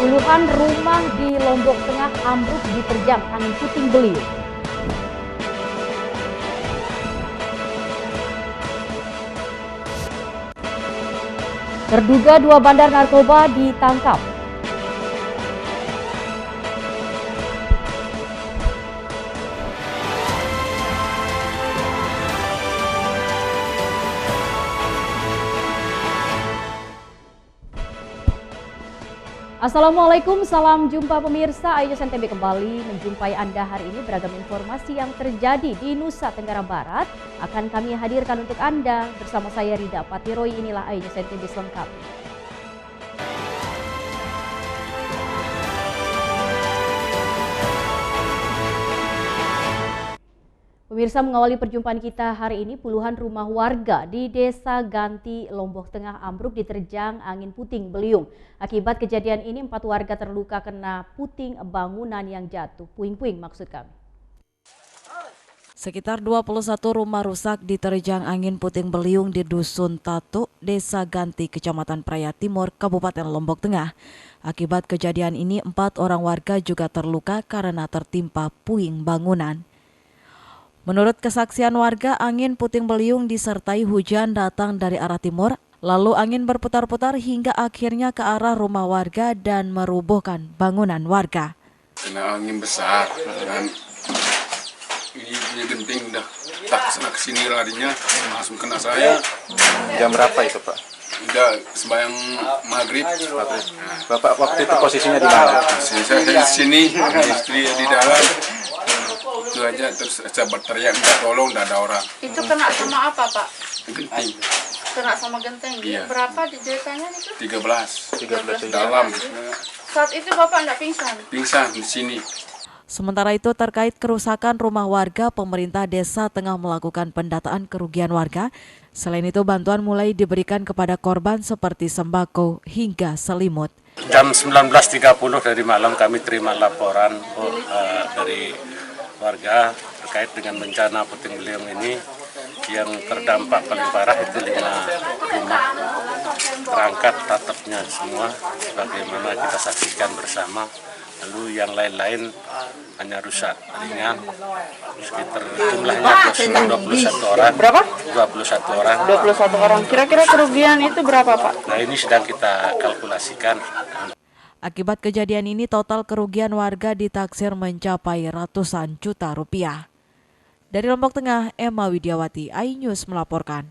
Puluhan rumah di Lombok Tengah ambruk diterjang angin puting beliung. Terduga 2 bandar narkoba ditangkap. Assalamualaikum, salam jumpa pemirsa. iNews NTB kembali menjumpai Anda hari ini. Beragam informasi yang terjadi di Nusa Tenggara Barat akan kami hadirkan untuk Anda. Bersama saya Rida Patiroy, inilah iNews NTB selengkapnya. Pemirsa, mengawali perjumpaan kita hari ini, puluhan rumah warga di Desa Ganti, Lombok Tengah ambruk diterjang angin puting beliung. Akibat kejadian ini 4 warga terluka kena puting bangunan yang jatuh. Puing-puing maksud kami. Sekitar 21 rumah rusak diterjang angin puting beliung di Dusun Tatu, Desa Ganti, Kecamatan Praia Timur, Kabupaten Lombok Tengah. Akibat kejadian ini 4 orang warga juga terluka karena tertimpa puing bangunan. Menurut kesaksian warga, angin puting beliung disertai hujan datang dari arah timur, lalu angin berputar-putar hingga akhirnya ke arah rumah warga dan merubuhkan bangunan warga. Kena angin besar dan ini genting dah tak kesana kesini larinya langsung kena saya. Jam berapa itu, Pak? Udah sembahyang maghrib. Bapak waktu itu posisinya di mana? Saya di sini, istri di dalam. Itu aja, terus saya berteriak minta tolong, tidak ada orang. Itu kena sama apa, Pak? Genting. Kena sama genteng. Iya. Berapa dijahitannya itu? 13 dalam. Saat itu Bapak enggak pingsan? Pingsan di sini. Sementara itu, terkait kerusakan rumah warga, pemerintah desa tengah melakukan pendataan kerugian warga. Selain itu, bantuan mulai diberikan kepada korban seperti sembako hingga selimut. Jam 19.30 dari malam kami terima laporan dari warga terkait dengan bencana puting beliung ini. Yang terdampak paling parah itu 5 rumah, perangkat atapnya semua sebagaimana kita saksikan bersama. Lalu yang lain-lain hanya rusak ringan, sekitar jumlahnya 21 orang. Berapa? 21 orang. 21 orang. Kira-kira kerugian itu berapa, Pak? Nah, ini sedang kita kalkulasikan. Akibat kejadian ini, total kerugian warga ditaksir mencapai ratusan juta rupiah. Dari Lombok Tengah, Emma Widiawati, iNews melaporkan.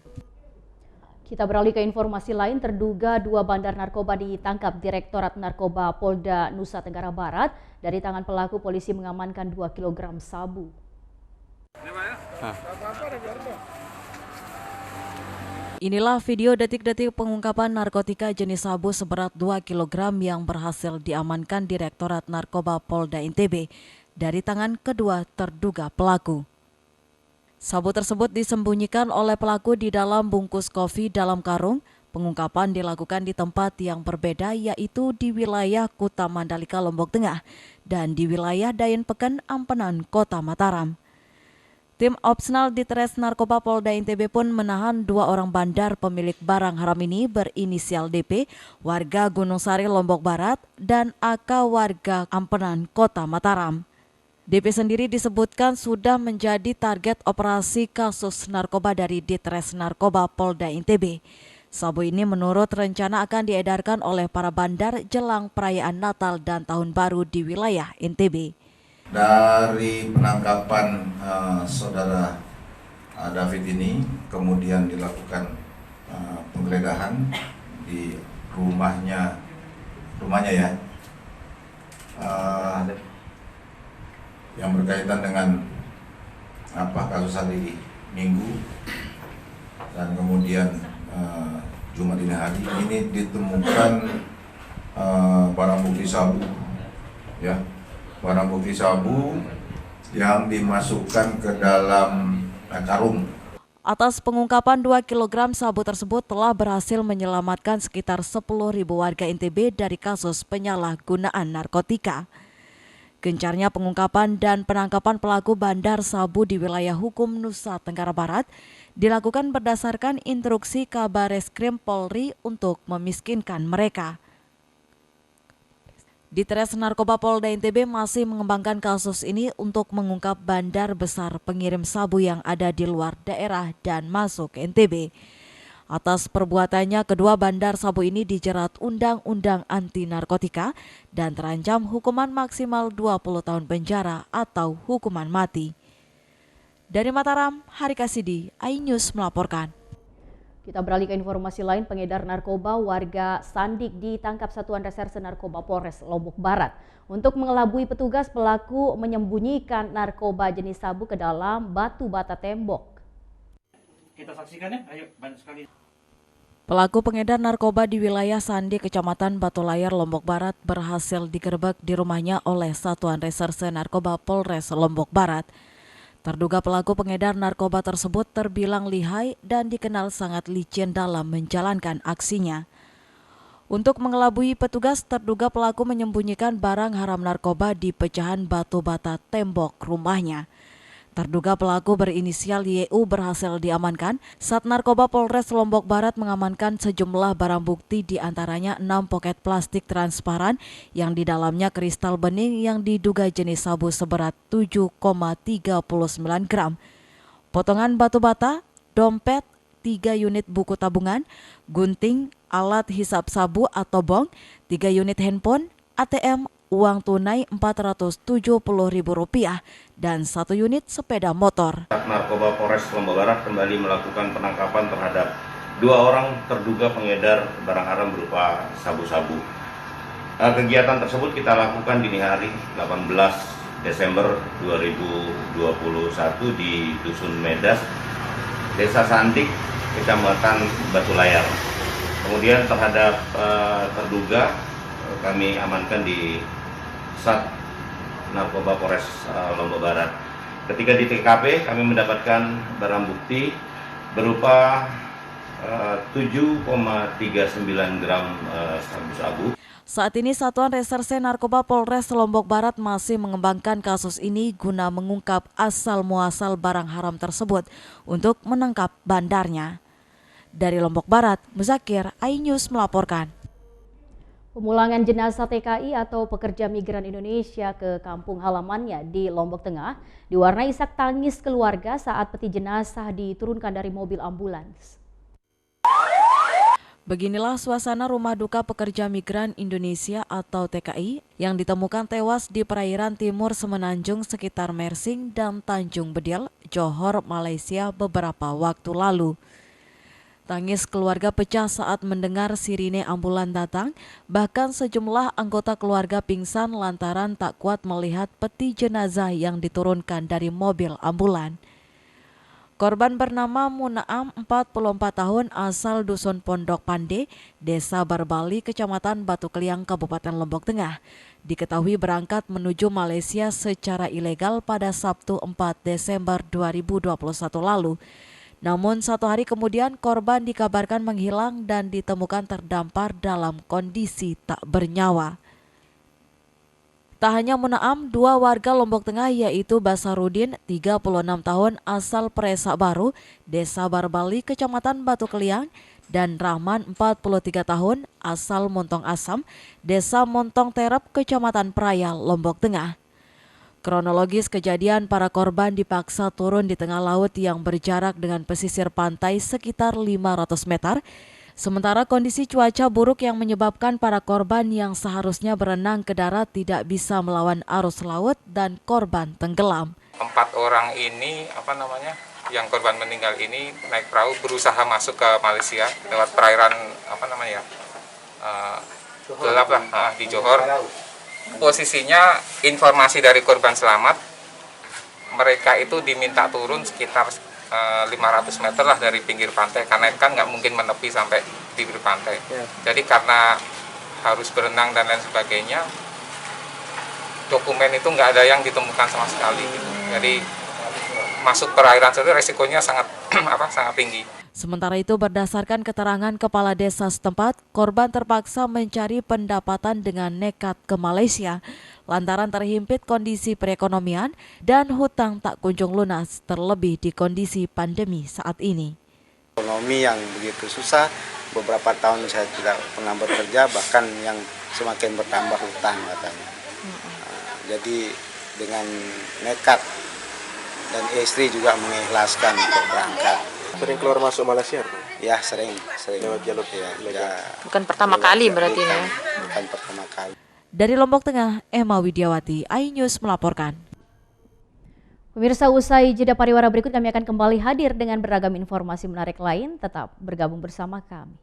Kita beralih ke informasi lain. Terduga 2 bandar narkoba ditangkap Direktorat Narkoba Polda Nusa Tenggara Barat. Dari tangan pelaku, polisi mengamankan 2 kg sabu. Inilah video detik-detik pengungkapan narkotika jenis sabu seberat 2 kg yang berhasil diamankan Direktorat Narkoba Polda NTB dari tangan kedua terduga pelaku. Sabu tersebut disembunyikan oleh pelaku di dalam bungkus kopi dalam karung. Pengungkapan dilakukan di tempat yang berbeda, yaitu di wilayah Kuta Mandalika, Lombok Tengah, dan di wilayah Dayen Peken, Ampenan, Kota Mataram. Tim Opsnal Ditres Narkoba Polda NTB pun menahan 2 orang bandar pemilik barang haram ini berinisial DP, warga Gunung Sari, Lombok Barat, dan AK warga Ampenan, Kota Mataram. DP sendiri disebutkan sudah menjadi target operasi kasus narkoba dari Ditres Narkoba Polda NTB. Sabu ini menurut rencana akan diedarkan oleh para bandar jelang perayaan Natal dan Tahun Baru di wilayah NTB. Dari penangkapan saudara David ini, kemudian dilakukan penggeledahan di rumahnya ya, yang berkaitan dengan kasus hari Minggu dan kemudian Jumat dini hari ini ditemukan barang bukti sabu, ya. Barang bukti sabu yang dimasukkan ke dalam karung. Atas pengungkapan 2 kg sabu tersebut telah berhasil menyelamatkan sekitar 10.000 warga NTB dari kasus penyalahgunaan narkotika. Gencarnya pengungkapan dan penangkapan pelaku bandar sabu di wilayah hukum Nusa Tenggara Barat dilakukan berdasarkan instruksi Kabareskrim Polri untuk memiskinkan mereka. Ditres Narkoba Polda NTB masih mengembangkan kasus ini untuk mengungkap bandar besar pengirim sabu yang ada di luar daerah dan masuk ke NTB. Atas perbuatannya, kedua bandar sabu ini dijerat Undang-Undang Anti Narkotika dan terancam hukuman maksimal 20 tahun penjara atau hukuman mati. Dari Mataram, Hari Kasidi, iNews melaporkan. Kita beralih ke informasi lain, pengedar narkoba warga Sandik ditangkap Satuan Reserse Narkoba Polres Lombok Barat. Untuk mengelabui petugas, pelaku menyembunyikan narkoba jenis sabu ke dalam batu bata tembok. Kita saksikan ya, ayo banyak sekali. Pelaku pengedar narkoba di wilayah Sandik, Kecamatan Batu Layar, Lombok Barat berhasil digerebek di rumahnya oleh Satuan Reserse Narkoba Polres Lombok Barat. Terduga pelaku pengedar narkoba tersebut terbilang lihai dan dikenal sangat licin dalam menjalankan aksinya. Untuk mengelabui petugas, terduga pelaku menyembunyikan barang haram narkoba di pecahan batu bata tembok rumahnya. Terduga pelaku berinisial YU berhasil diamankan saat Narkoba Polres Lombok Barat mengamankan sejumlah barang bukti, di antaranya 6 poket plastik transparan yang di dalamnya kristal bening yang diduga jenis sabu seberat 7,39 gram, potongan batu bata, dompet, 3 unit buku tabungan, gunting, alat hisap sabu atau bong, 3 unit handphone, ATM, uang tunai Rp470.000 dan 1 unit sepeda motor. Narkoba Polres Lombok Barat kembali melakukan penangkapan terhadap 2 orang terduga pengedar barang haram berupa sabu-sabu. Kegiatan tersebut kita lakukan dini hari 18 Desember 2021 di Dusun Medas, Desa Sandik, Kecamatan Batu Layar. Kemudian terhadap terduga kami amankan di Sat Narkoba Polres Lombok Barat. Ketika di TKP kami mendapatkan barang bukti berupa 7,39 gram sabu-sabu. Saat ini Satuan Reserse Narkoba Polres Lombok Barat masih mengembangkan kasus ini guna mengungkap asal-muasal barang haram tersebut untuk menangkap bandarnya. Dari Lombok Barat, Muzakir, iNews melaporkan. Pemulangan jenazah TKI atau pekerja migran Indonesia ke kampung halamannya di Lombok Tengah diwarnai isak tangis keluarga saat peti jenazah diturunkan dari mobil ambulans. Beginilah suasana rumah duka pekerja migran Indonesia atau TKI yang ditemukan tewas di perairan timur Semenanjung sekitar Mersing dan Tanjung Bedil, Johor, Malaysia beberapa waktu lalu. Tangis keluarga pecah saat mendengar sirine ambulan datang, bahkan sejumlah anggota keluarga pingsan lantaran tak kuat melihat peti jenazah yang diturunkan dari mobil ambulan. Korban bernama Munaam, 44 tahun, asal Dusun Pondok Pande, Desa Barbali, Kecamatan Batu Keliang, Kabupaten Lombok Tengah, diketahui berangkat menuju Malaysia secara ilegal pada Sabtu 4 Desember 2021 lalu. Namun 1 hari kemudian korban dikabarkan menghilang dan ditemukan terdampar dalam kondisi tak bernyawa. Tak hanya Munaam, 2 warga Lombok Tengah yaitu Basarudin, 36 tahun, asal Presa Baru, Desa Barbali, Kecamatan Batu Keliang, dan Rahman, 43 tahun, asal Montong Asam, Desa Montong Terep, Kecamatan Praia, Lombok Tengah. Kronologis kejadian, para korban dipaksa turun di tengah laut yang berjarak dengan pesisir pantai sekitar 500 meter. Sementara kondisi cuaca buruk yang menyebabkan para korban yang seharusnya berenang ke darat tidak bisa melawan arus laut dan korban tenggelam. 4 orang ini, yang korban meninggal ini naik perahu berusaha masuk ke Malaysia lewat perairan gelap lah di Johor. Posisinya informasi dari korban selamat, mereka itu diminta turun sekitar 500 meter lah dari pinggir pantai, karena kan nggak mungkin menepi sampai di bibir pantai. Jadi karena harus berenang dan lain sebagainya, dokumen itu nggak ada yang ditemukan sama sekali. Gitu. Jadi masuk perairan itu resikonya sangat sangat tinggi. Sementara itu, berdasarkan keterangan kepala desa setempat, korban terpaksa mencari pendapatan dengan nekat ke Malaysia lantaran terhimpit kondisi perekonomian dan hutang tak kunjung lunas, terlebih di kondisi pandemi saat ini. Ekonomi yang begitu susah, beberapa tahun saya tidak pernah bekerja, bahkan yang semakin bertambah hutang katanya. Jadi dengan nekat dan istri juga mengikhlaskan untuk berangkat. Sering keluar masuk Malaysia, Pak? Ya sering. Lewat jalur ya. Bukan pertama kali berarti ya? Bukan pertama kali. Dari Lombok Tengah, Emma Widiawati, iNews melaporkan. Pemirsa, usai jeda pariwara berikut kami akan kembali hadir dengan beragam informasi menarik lain. Tetap bergabung bersama kami.